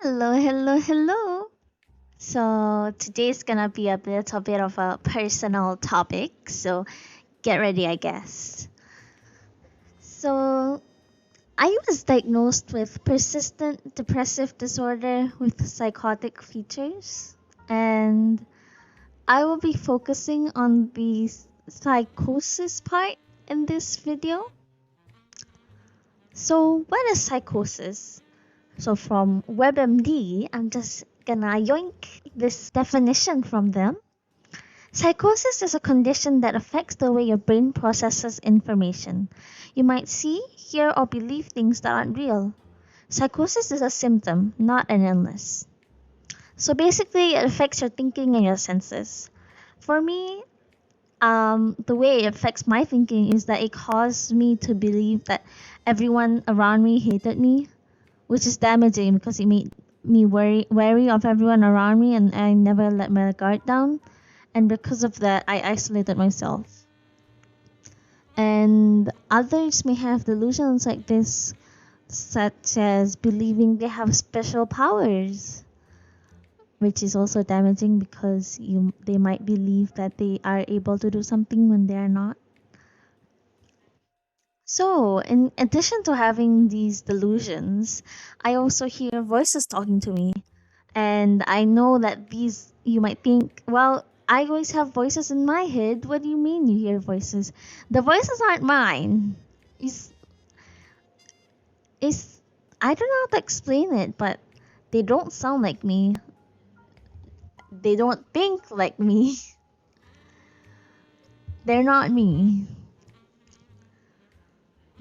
Hello, hello, hello. So today's gonna be a little bit of a personal topic, so get ready, I guess. So I was diagnosed with persistent depressive disorder with psychotic features, and I will be focusing on the psychosis part in this video. So, what is psychosis? So from WebMD, I'm just gonna yoink this definition from them. Psychosis is a condition that affects the way your brain processes information. You might see, hear, or believe things that aren't real. Psychosis is a symptom, not an illness. So basically, it affects your thinking and your senses. For me, the way it affects my thinking is that it caused me to believe that everyone around me hated me, which is damaging because it made me wary of everyone around me, and I never let my guard down. And because of that, I isolated myself. And others may have delusions like this, such as believing they have special powers, which is also damaging because they might believe that they are able to do something when they are not. So, in addition to having these delusions, I also hear voices talking to me. And I know that these, you might think, well, I always have voices in my head. What do you mean you hear voices? The voices aren't mine. It's, it's, I don't know how to explain it, but they don't sound like me. They don't think like me. They're not me.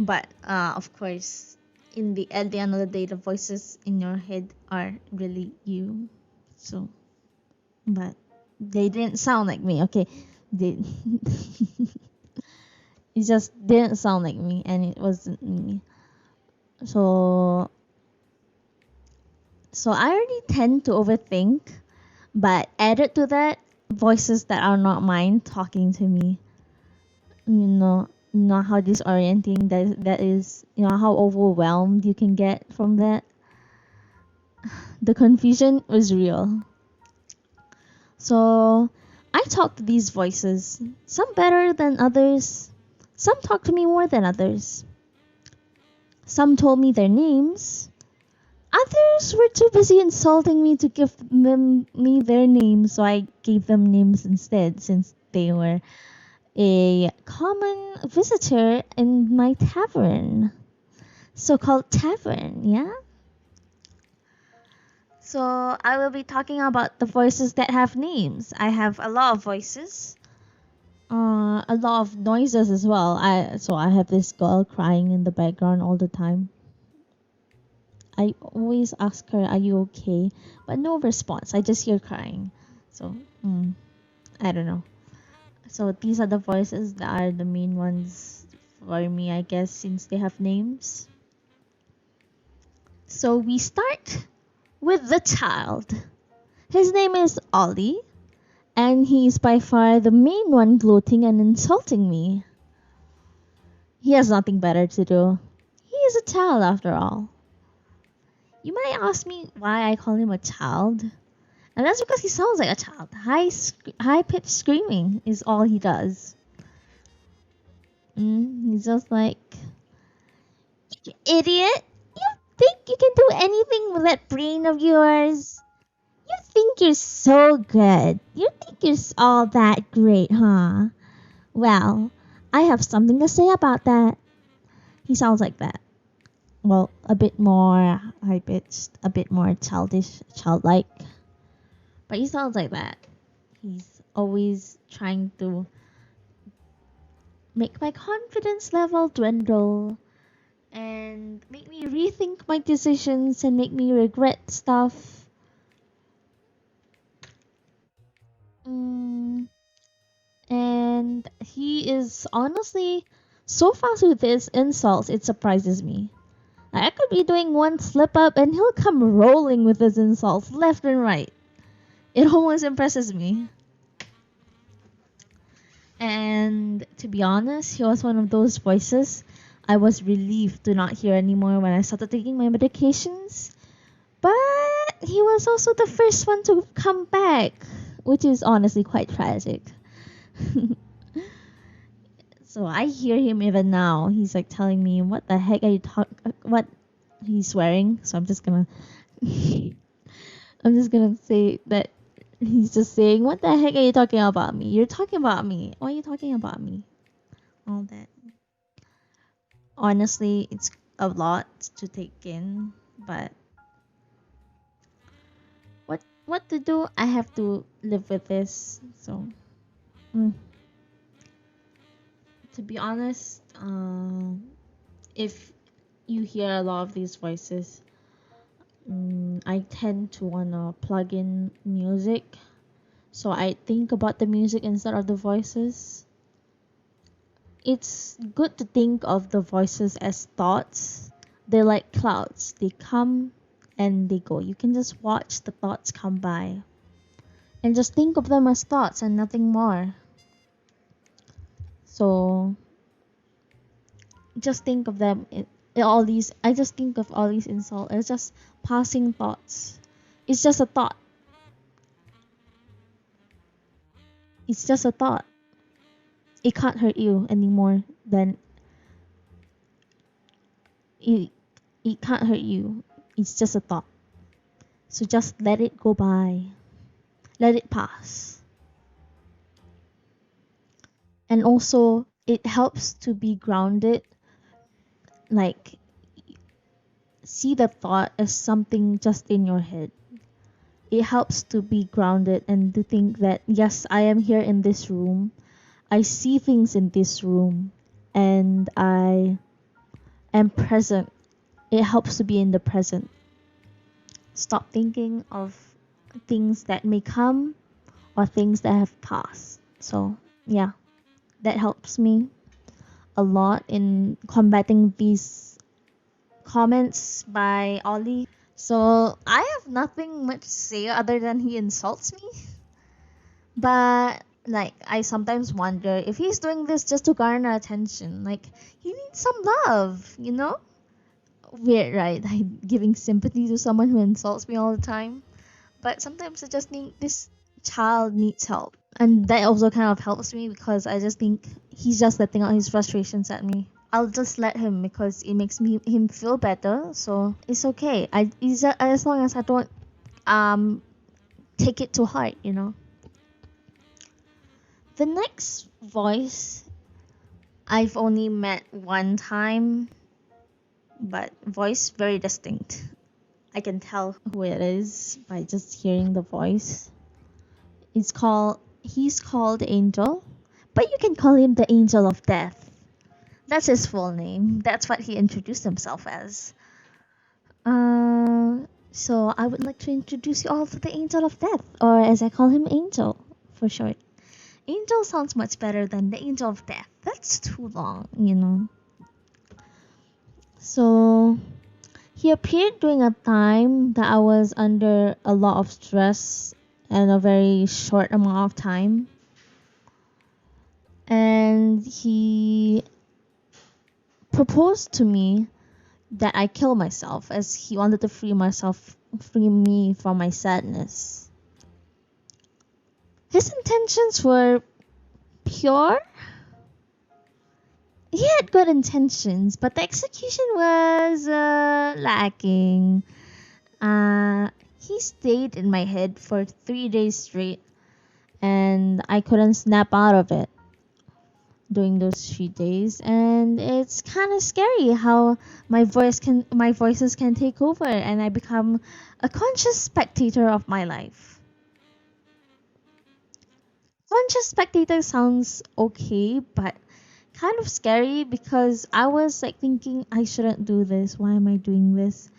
But, of course, at the end of the day, the voices in your head are really you. So, but they didn't sound like me. Okay, they it just didn't sound like me, and it wasn't me. So, so I already tend to overthink, but added to that, voices that are not mine talking to me. You know how disorienting that is. You know how overwhelmed you can get from that. The confusion was real. So I talk to these voices, some better than others. Some talk to me more than others. Some told me their names. Others were too busy insulting me to give me their names, so I gave them names instead since they were a common visitor in my tavern. So called tavern, yeah? So I will be talking about the voices that have names. I have a lot of voices. A lot of noises as well. I have this girl crying in the background all the time. I always ask her, "Are you okay?" But no response. I just hear crying. So I don't know. So these are the voices that are the main ones for me, I guess, since they have names. So we start with the child. His name is Ollie, and he's by far the main one gloating and insulting me. He has nothing better to do. He is a child after all. You might ask me why I call him a child, and that's because he sounds like a child. High pitched screaming is all he does. He's just like, "You idiot! You think you can do anything with that brain of yours? You think you're so good. You think you're all that great, huh? Well, I have something to say about that." He sounds like that. Well, a bit more high pitched, a bit more childish, childlike. But he sounds like that. He's always trying to make my confidence level dwindle and make me rethink my decisions and make me regret stuff. Mm, and he is honestly so fast with his insults, it surprises me. I could be doing one slip up and he'll come rolling with his insults left and right. It almost impresses me. And to be honest, he was one of those voices I was relieved to not hear anymore when I started taking my medications. But he was also the first one to come back, which is honestly quite tragic. So I hear him even now. He's like telling me, "What the heck are you talking? What?" He's swearing. So I'm just gonna, I'm just gonna say that he's just saying, "What the heck are you talking about me? You're talking about me. Why are you talking about me?" All that. Honestly, it's a lot to take in, but what to do? I have to live with this. So, mm, to be honest, if you hear a lot of these voices, I tend to wanna plug in music, so I think about the music instead of the voices. It's good to think of the voices as thoughts. They're like clouds. They come and they go. You can just watch the thoughts come by and just think of them as thoughts and nothing more. So just think of them all these I just think of all these insults as just passing thoughts. It's just a thought. It's just a thought. It can't hurt you anymore than it it can't hurt you. It's just a thought. So just let it go by. Let it pass. And also it helps to be grounded, like see the thought as something just in your head. It helps to be grounded and to think that yes, I am here in this room. I see things in this room and I am present. It helps to be in the present. Stop thinking of things that may come or things that have passed. So, yeah, that helps me a lot in combating these comments by Ollie. So, I have nothing much to say other than he insults me. But like I sometimes wonder if he's doing this just to garner attention. Like he needs some love, you know? Weird, right? I'm giving sympathy to someone who insults me all the time. But sometimes I just think this child needs help. And that also kind of helps me because I just think he's just letting out his frustrations at me. I'll just let him because it makes me him feel better. So it's okay. As long as I don't um take it to heart, you know. The next voice I've only met one time, but voice very distinct. I can tell who it is by just hearing the voice. He's called Angel, but you can call him the Angel of Death. That's his full name. That's what he introduced himself as. So I would like to introduce you all to the Angel of Death, or as I call him, Angel for short. Angel sounds much better than the Angel of Death. That's too long, you know. So he appeared during a time that I was under a lot of stress and a very short amount of time. And he proposed to me that I kill myself as he wanted to free me from my sadness. His intentions were pure. He had good intentions, but the execution was lacking. He stayed in my head for 3 days straight, and I couldn't snap out of it during those 3 days. And it's kind of scary how my voices can take over, and I become a conscious spectator of my life. Conscious spectator sounds okay, but kind of scary because I was like thinking I shouldn't do this. Why am I doing this?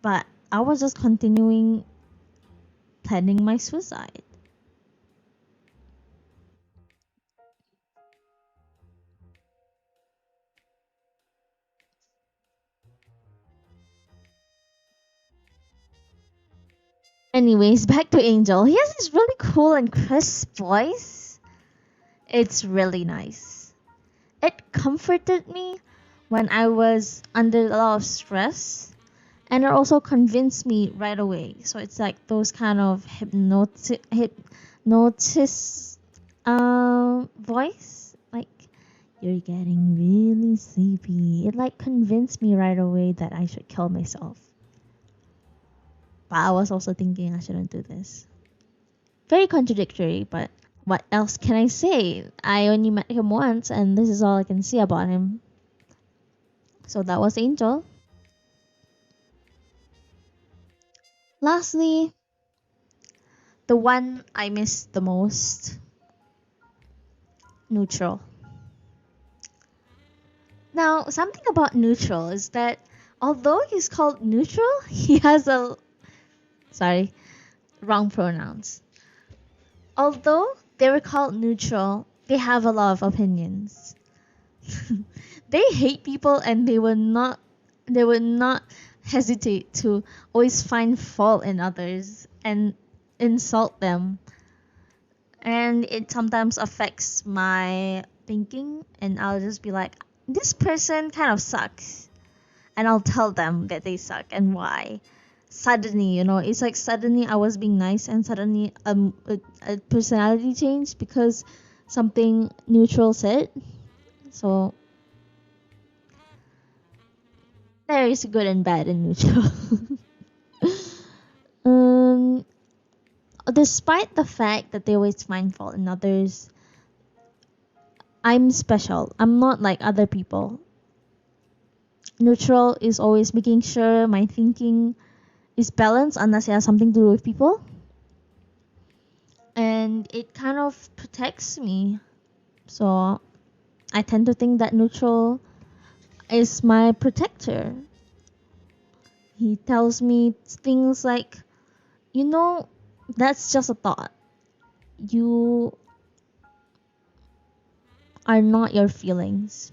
But I was just continuing planning my suicide. Anyways, back to Angel. He has this really cool and crisp voice. It's really nice. It comforted me when I was under a lot of stress. and it also convinced me right away. So it's like those kind of hypnosis voice, like you're getting really sleepy. It like convinced me right away that I should kill myself. But I was also thinking I shouldn't do this. Very contradictory, but what else can I say? I only met him once, and this is all I can say about him. So that was Angel. Lastly, the one I miss the most, Neutral. Now, something about Neutral is that although he's called Neutral, he has a. Sorry, wrong pronouns. Although they were called Neutral, they have a lot of opinions. They hate people and they would not hesitate to always find fault in others and insult them. And it sometimes affects my thinking, and I'll just be like, this person kind of sucks, and I'll tell them that they suck and why. Suddenly, it's like suddenly I was being nice, and suddenly a personality changed because something Neutral said. So there is good and bad in Neutral. um, Despite the fact that they always find fault in others, I'm special. I'm not like other people. Neutral is always making sure my thinking is balanced unless it has something to do with people. And it kind of protects me. So I tend to think that Neutral is my protector. He tells me things like, you know, that's just a thought. You are not your feelings.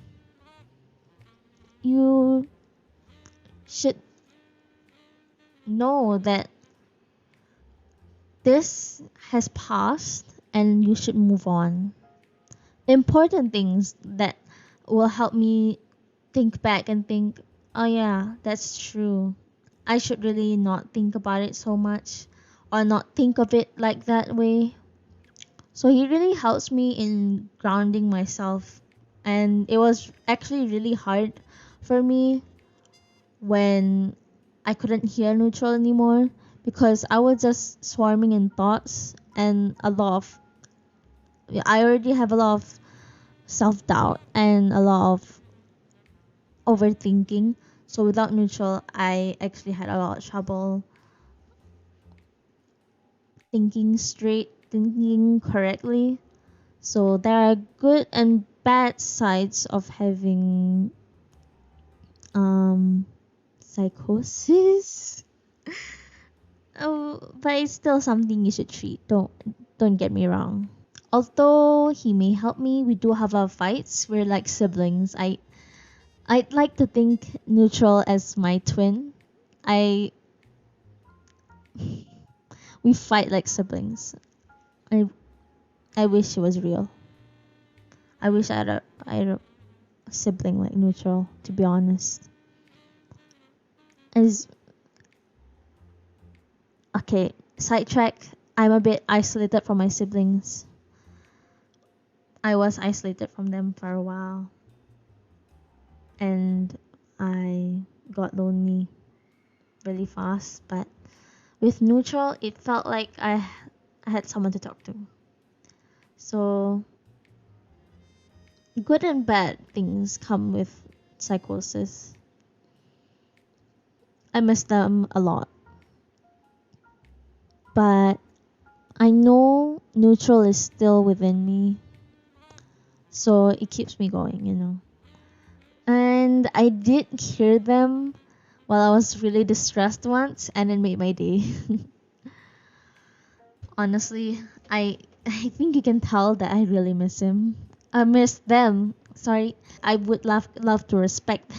You should know that this has passed and you should move on. Important things that will help me think back and think, oh yeah, that's true. I should really not think about it so much or not think of it like that way. So he really helps me in grounding myself. And it was actually really hard for me when I couldn't hear Neutral anymore because I was just swarming in thoughts and I already have a lot of self doubt and a lot of overthinking. So without Neutral, I actually had a lot of trouble thinking straight, thinking correctly. So there are good and bad sides of having psychosis. Oh, but it's still something you should treat. Don't get me wrong. Although he may help me, we do have our fights. We're like siblings. I'd like to think Neutral as my twin. I We fight like siblings. I I wish it was real. I wish I had a sibling like Neutral, to be honest. As okay, sidetrack. I'm a bit isolated from my siblings. I was isolated from them for a while, and I got lonely really fast. But with Neutral, it felt like I had someone to talk to. So good and bad things come with psychosis. I miss them a lot, but I know Neutral is still within me, so it keeps me going. And I did hear them while I was really distressed once, and it made my day. Honestly, I think you can tell that I really miss him. I miss them. Sorry, I would love to respect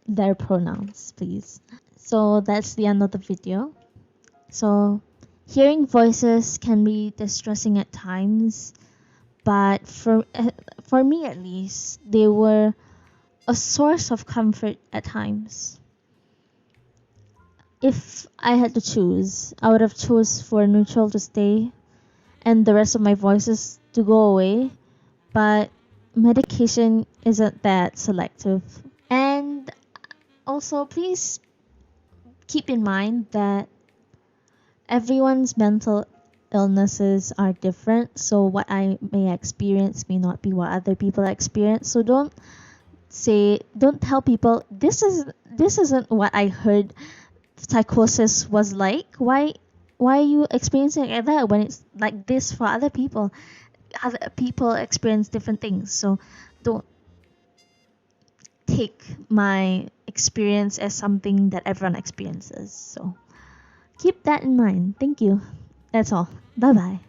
their pronouns, please. So that's the end of the video. So hearing voices can be distressing at times, but for me at least, they were a source of comfort at times. If I had to choose, I would have chose for neutral to stay and the rest of my voices to go away. But medication isn't that selective. And also, please keep in mind that everyone's mental illnesses are different. So what I may experience may not be what other people experience. So don't tell people this isn't what I heard psychosis was like. Why are you experiencing it like that when it's like this for other people? Other people experience different things. So don't take my experience as something that everyone experiences. So keep that in mind. Thank you. That's all. Bye bye.